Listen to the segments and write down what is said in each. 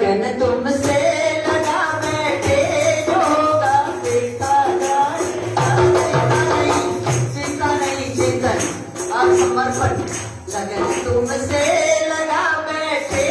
लगन तुमसे लगा बैठे जो होगा देखा जाएगा। चिंता नहीं चिंतन और समर्पण, लगन तुमसे लगा बैठे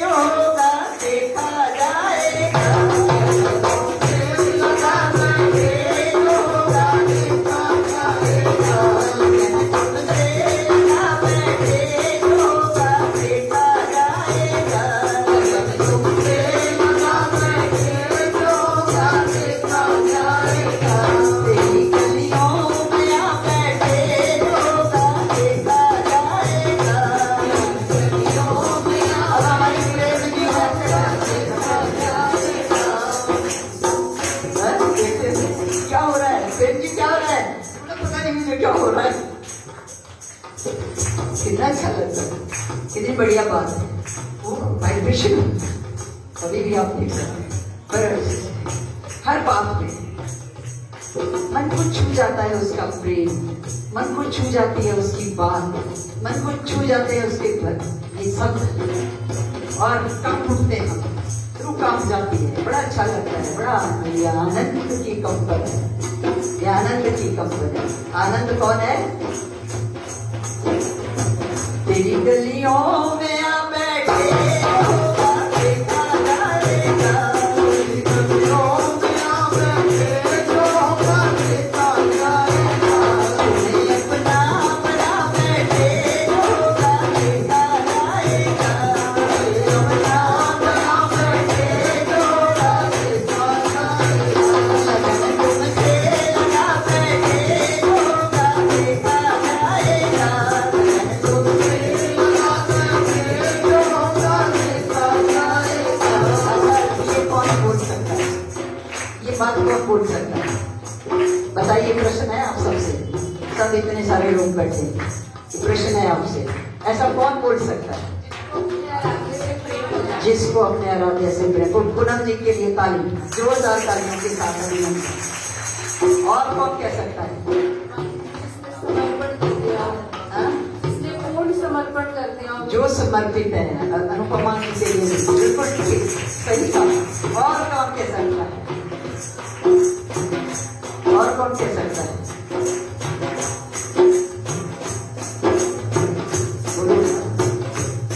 जो होगा देखा जाएगा। लगा बैठे जो होगा देखा जाएगा। लगन तुमसे लगा बैठे जो होगा देखा जाएगा। लगन तुमसे लगा बैठे जो होगा देखा जाएगा। तेरी गलियों में आ बैठे जो होगा देखा जाएगा। गलियों में आ हमारी प्रेम की यात्रा देखा जाएगा। क्या हो रहा है प्रेम जी, क्या हो रहा है? मुझे पता नहीं मुझे क्या हो रहा है। कितना अच्छा लगता है, कितनी बढ़िया बात है। वो वाइब्रेशन कभी भी आप देख सकते हैं, पर हर बात में मन को छू जाता है उसका प्रेम, मन को छू जाती है उसकी बात, मन को छू जाते हैं उसके घर ये सब, और काम उठते हम, रूह काम जाती है। बड़ा अच्छा लगता है, बड़ा ये आनंद की कंपन है, ये आनंद की कंपन है। आनंद कौन है? तेरी गलियों में आ बैठे होगा देखा जाएगा। तेरी गलियों में आ बैठे होगा देखा जाएगा। तुम्हें अपना बना बैठे होगा देखा जाएगा। तुम्हें अपना बना बैठे होगा देखा जाएगा। लगन तुमसे लगा बैठे होगा देखा जाएगा। लगन तुमसे बात कौन बोल सकता है? बताइए, प्रश्न है आप सबसे, सब इतने सारे लोग बैठे हैं, प्रश्न है आपसे, ऐसा कौन बोल सकता है? जिसको अपने आराध्य से प्रेम। पूनम जी के लिए ताली, जोरदार तालियों के साथ अभिनंदन। और कौन कह सकता है? समर्पण करते हो, जो समर्पित है अनुपमा जी के लिए, बिल्कुल ठीक, सही कहा। और कौन कह सकता है? और कौन कह सकता है? बोलिए,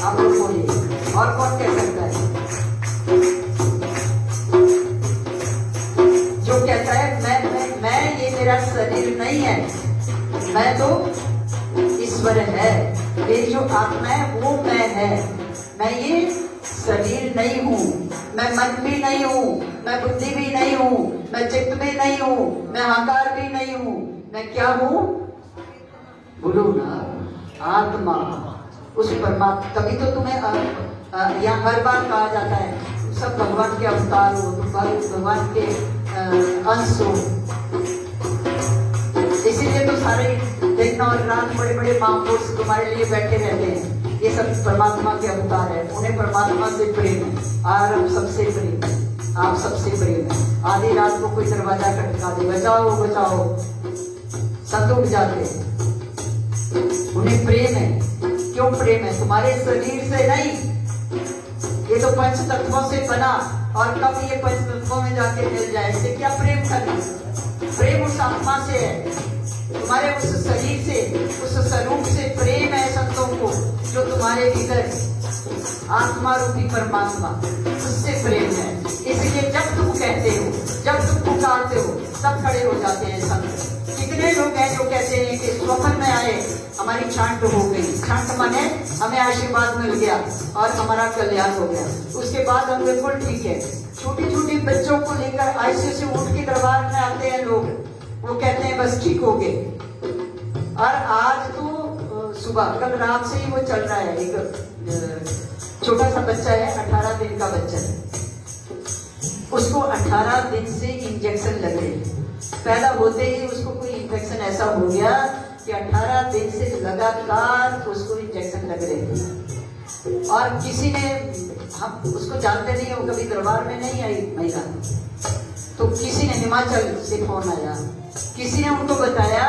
आप लोग बोलिए, और कौन कह सकता है? जो कहता है मैं ये मेरा शरीर नहीं है, मैं तो ईश्वर है, मेरी जो आत्मा है वो मैं है, मैं ये शरीर नहीं हूँ, मैं मन भी नहीं हूँ, मैं बुद्धि भी नहीं हूँ, मैं चित्त भी नहीं हूँ, मैं अहंकार भी नहीं हूँ, मैं क्या हूँ? बोलो ना, आत्मा। उस परमात्मा, तभी तो तुम्हें यहाँ हर बार कहा जाता है सब भगवान के अवतार हो, भगवान के अंश हो। इसीलिए तो सारे दिन और रात बड़े बड़े महापुरुष तुम्हारे लिए बैठे रहते हैं। ये सब परमात्मा के अवतार है, उन्हें परमात्मा से प्रेम है, और हम सबसे प्रेम है, आप सबसे प्रेम है। आधी रात को कोई दरवाजा खटका दे, बचाओ बचाओ, सब उठ जाते हैं, उन्हें प्रेम है। क्यों प्रेम है? तुम्हारे शरीर से नहीं, ये तो पंच तत्वों से बना, और कब ये पंच तत्वों में जाके मिल जाए, इससे क्या प्रेम करना? प्रेम उस आत्मा से है, तुम्हारे उस शरीर से, उस स्वरूप से प्रेम है संतों को, जो तुम्हारे भीतर आत्मा रूपी परमात्मा, उससे प्रेम है। इसलिए जब तुम कहते हो, जब तुम पुकारते हो, सब खड़े हो जाते हैं संत। कितने लोग हैं जो कहते हैं कि स्वप्न में आए, हमारी छांट हो गई। छांट माने हमें आशीर्वाद मिल गया और हमारा कल्याण हो गया, उसके बाद हम बिल्कुल ठीक है। छोटी छोटी बच्चों को लेकर आईसीयू से उठ के दरबार में आते हैं लोग, वो कहते हैं बस ठीक हो गए। और आज तो सुबह, कल रात से ही वो चल रहा है। एक छोटा सा बच्चा है, 18 दिन का बच्चा है, उसको 18 दिन से इंजेक्शन लग रहे हैं। पैदा होते ही उसको कोई इंफेक्शन ऐसा हो गया कि 18 दिन से लगातार उसको इंजेक्शन लग रहे हैं। और किसी ने, हम उसको जानते नहीं, वो कभी दरबार में नहीं आई महिला, तो किसी ने, हिमाचल से फोन आया, किसी ने उनको बताया,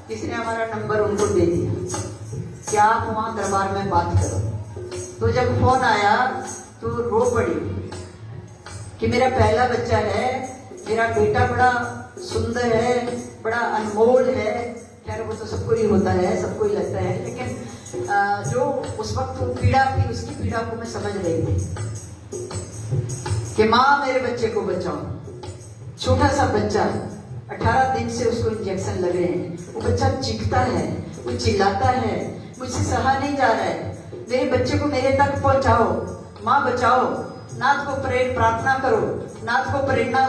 किसी ने हमारा नंबर उनको दे दिया कि आप वहाँ दरबार में बात करो। तो जब फोन आया तो रो पड़ी, कि मेरा पहला बच्चा है, मेरा बेटा बड़ा सुंदर है, बड़ा अनमोल है। खैर वो तो सबको ही होता है, सबको ही लगता है, लेकिन जो उस वक्त वो पीड़ा थी, उसकी पीड़ा को मैं समझ रही थी कि माँ मेरे बच्चे को बचाओ। छोटा सा बच्चा, 18 दिन से उसको इंजेक्शन लग रहे हैं, वो बच्चा चीखता है, वो चिल्लाता है, मुझसे सहा नहीं जा रहा है, मेरे बच्चे को मेरे तक पहुंचाओ, माँ बचाओ। नाथ को प्रार्थना करो, नाथ को प्रेरणा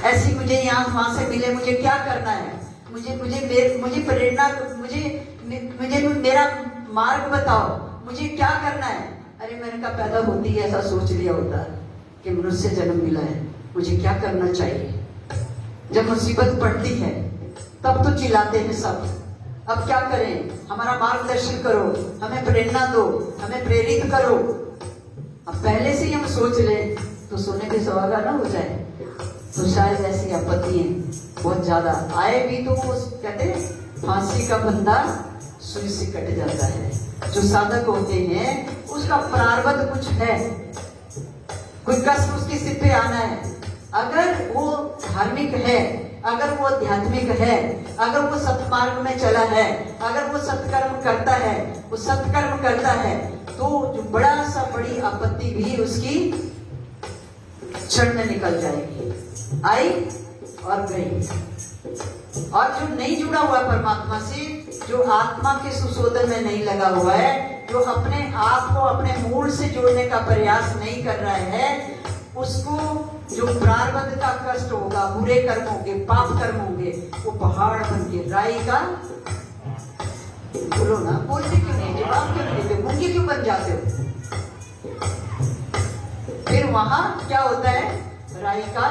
ऐसी मुझे यहाँ वहां से मिले, मुझे क्या करना है, मुझे प्रेरणा, मुझे मेरा मार्ग बताओ, मुझे क्या करना है। अरे मैंने कहा पैदा होती है ऐसा सोच लिया होता कि मनुष्य जन्म मिला है, मुझे क्या करना चाहिए। जब मुसीबत पड़ती है तब तो चिल्लाते हैं सब, अब क्या करें, हमारा मार्गदर्शन करो, हमें प्रेरणा दो, हमें प्रेरित करो। अब पहले से ही हम सोच लें तो सोने पे सुहागा ना हो जाए। तो शायद ऐसी आपत्तियां बहुत ज्यादा आए भी तो वो कहते हैं फांसी का बंदा सुई से कट जाता है। जो साधक होते हैं उसका प्रारब्ध कुछ है, कोई कष्ट उसके सिर पे आना है। अगर वो धार्मिक है, अगर वो आध्यात्मिक है, अगर वो सत्मार्ग में चला है, अगर वो सत्कर्म करता है, वो सत्कर्म करता है, तो जो बड़ा सा बड़ी आपत्ति भी उसकी क्षण में निकल जाएगी। आई और गई। और जो नहीं जुड़ा हुआ परमात्मा से, जो आत्मा के सुशोधन में नहीं लगा हुआ है, जो अपने आप को अपने मूल से जोड़ने का प्रयास नहीं कर रहा है, उसको जो प्रारब्ध का कष्ट होगा, बुरे कर्म होंगे, पाप कर्म होंगे, वो पहाड़ बन के राई का, बोलो ना, बोलते क्यों नहीं, जवाब क्यों नहीं देते, मूंगे क्यों बन जाते हो। फिर वहां क्या होता है, राई का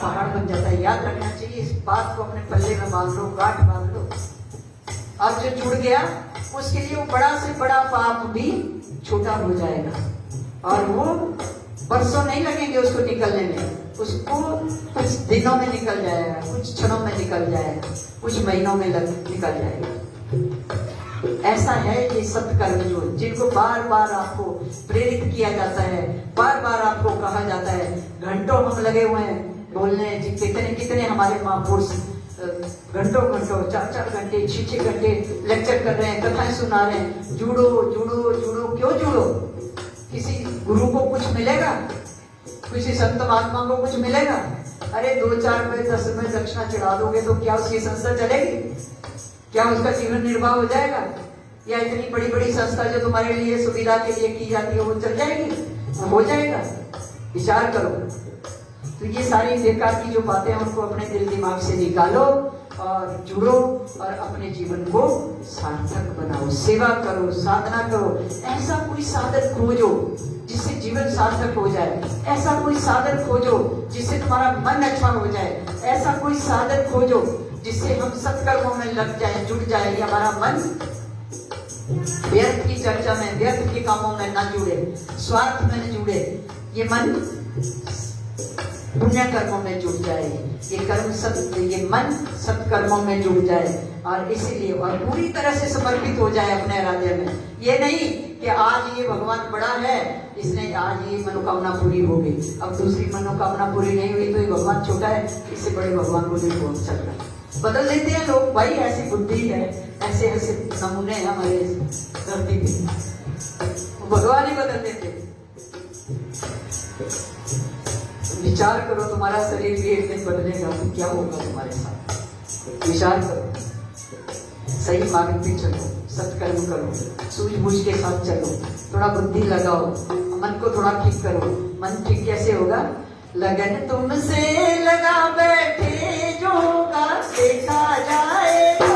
पहाड़ बन जाता है। याद रखना चाहिए, इस बात को अपने पल्ले में बांध लो, गांठ बांध लो। अब जो जुड़ गया उसके लिए वो बड़ा से बड़ा पाप भी छोटा हो जाएगा और वो बरसों नहीं लगेंगे उसको निकलने में, उसको कुछ दिनों में निकल जाएगा, कुछ क्षणों में निकल जाएगा, कुछ महीनों में निकल जाएगा। ऐसा है ये सत्कर्म जो, जिनको बार बार आपको प्रेरित किया जाता है, बार बार आपको कहा जाता है। घंटों हम लगे हुए हैं बोलने, कितने कितने हमारे महापुरुष घंटों घंटों 4-4 घंटे 6-6 घंटे लेक्चर कर रहे हैं, कथाएं सुना रहे हैं। जुड़ो जुड़ो जुड़ो, क्यों जुड़ो? किसी गुरु को कुछ मिलेगा, किसी संत महात्मा को कुछ मिलेगा? अरे 2-4 रुपए 10 रुपए दक्षिणा चढ़ा दोगे तो क्या उसकी संस्था चलेगी? क्या उसका जीवन निर्वाह हो जाएगा? या इतनी बड़ी बड़ी संस्था जो तुम्हारे लिए सुविधा के लिए की जाती है वो चल जाएगी? हो जाएगा? विचार करो। तो ये सारी बेकार की जो बातें हैं उनको अपने दिल दिमाग से निकालो और जुड़ो और अपने जीवन को सार्थक बनाओ, सेवा करो, साधना करो। ऐसा कोई साधन खोजो जिससे जीवन सार्थक हो जाए, ऐसा कोई साधन खोजो जिससे तुम्हारा मन अच्छा हो जाए, ऐसा कोई साधन खोजो जिससे हम सत्कर्मों में लग जाए, जुड़ जाए, हमारा मन व्यर्थ की चर्चा में, व्यर्थ के कामों में न जुड़े, स्वार्थ में न जुड़े, ये मन पुण्य कर्मों में जुड़ जाए, ये मन सत्कर्मों में जुड़ जाए और इसीलिए और पूरी तरह से समर्पित हो जाए अपने राज्य में। ये नहीं कि आज ये भगवान बड़ा है, इसने आज ये मनोकामना पूरी हो गई, अब दूसरी मनोकामना पूरी नहीं हुई तो ये भगवान छोटा है, इससे बड़े भगवान को नहीं पहुंच सकता। बदल देते हैं लोग, भाई ऐसी बुद्धि है, ऐसे ऐसे नमूने हैं हमारे धरती पे, भगवान ही बदल देते। विचार करो, तुम्हारा शरीर भी एक दिन बदलेगा तो क्या होगा तुम्हारे साथ? विचार करो, सही मार्ग पे चलो, सत्कर्म करो, सूझबूझ के साथ चलो, थोड़ा बुद्धि लगाओ, मन को थोड़ा ठीक करो। मन ठीक कैसे होगा? लगन तुमसे लगा बैठे जो होगा देखा जाएगा।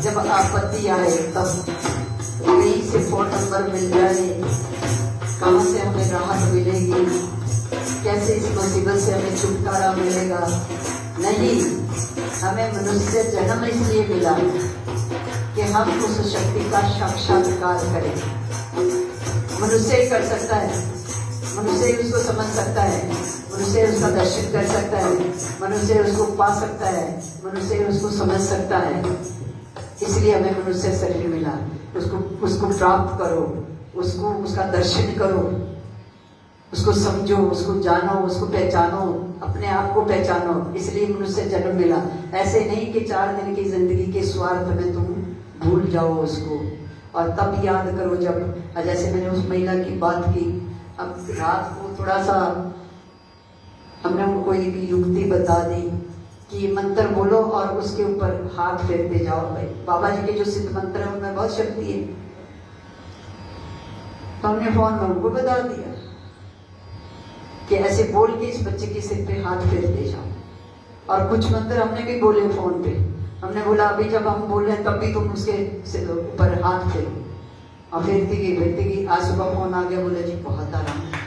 जब आपत्ति आए तब कहीं से फोन नंबर मिल जाए, कहाँ से हमें राहत मिलेगी, कैसे इस मुसीबत से हमें छुटकारा मिलेगा। नहीं, हमें मनुष्य जन्म इसलिए मिला कि हम उस शक्ति का साक्षात्कार करें। मनुष्य ही कर सकता है, मनुष्य ही उसको समझ सकता है, मनुष्य उसका दर्शन कर सकता है, मनुष्य उसको पा सकता है, मनुष्य उसको समझ सकता है। इसलिए हमें मनुष्य शरीर मिला। उसको प्राप्त करो, उसको उसका दर्शन करो, उसको समझो, उसको जानो, उसको पहचानो, अपने आप को पहचानो। इसलिए मनुष्य जन्म मिला। ऐसे नहीं कि 4 दिन की जिंदगी के स्वार्थ में तुम भूल जाओ उसको और तब याद करो जब, जैसे मैंने उस महिला की बात की। अब रात को थोड़ा सा हमने उनको एक युक्ति बता दी कि मंत्र बोलो और उसके ऊपर हाथ फेरते जाओ। भाई बाबा जी के जो सिद्ध मंत्र है उनमें बहुत शक्ति है। तो हमने फोन में उनको बता दिया कि ऐसे बोल के इस बच्चे के सिर पे हाथ फेरते जाओ। और कुछ मंत्र हमने भी बोले फोन पे। हमने बोला अभी जब हम बोल रहे हैं तब भी तुम उसके ऊपर हाथ फेरो। और फेरती गई। आज सुबह फोन आ गया, बोले जी बहुत आराम है।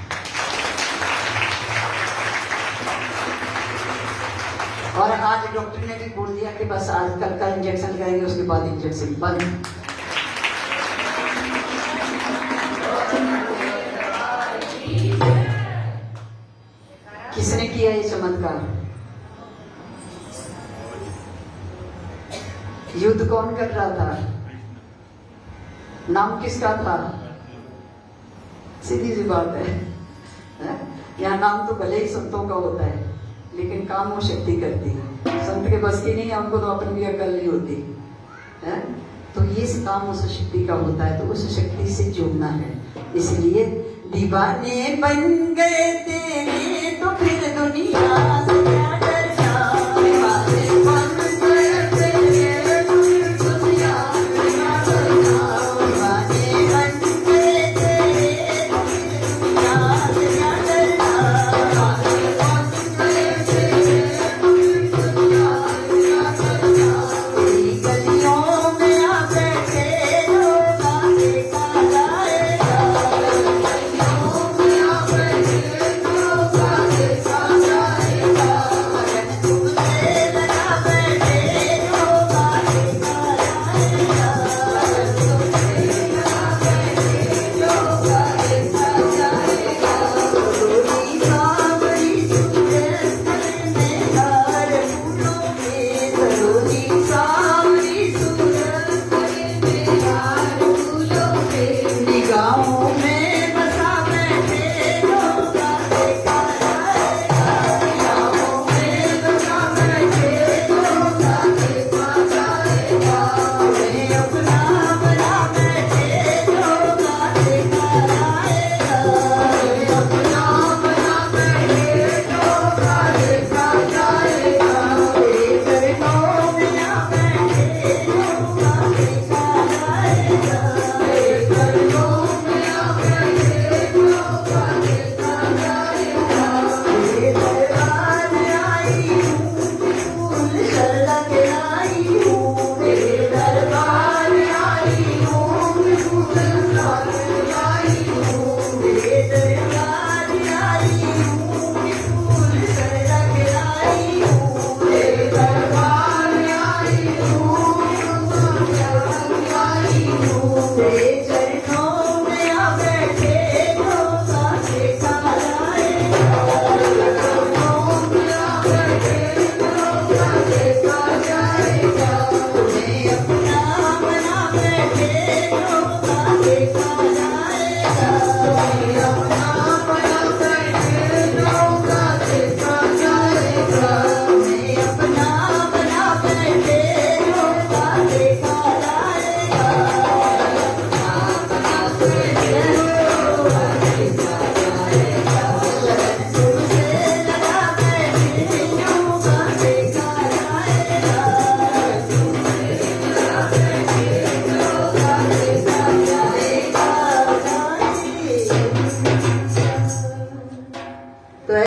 और आज डॉक्टर ने भी बोल दिया कि बस आज कल का इंजेक्शन करेंगे, उसके बाद इंजेक्शन बंद। किसने किया ये चमत्कार? युद्ध कौन कर रहा था? नाम किसका था? सीधी सी बात है। यहाँ नाम तो भले ही संतों का होता है, लेकिन काम वो शक्ति करती है। संत के बस की नहीं है, उनको तो अपन भी अकल नहीं होती है। तो ये काम उस शक्ति का होता है, तो उस शक्ति से जुड़ना है। इसलिए दीवाने बन गए तेरे तो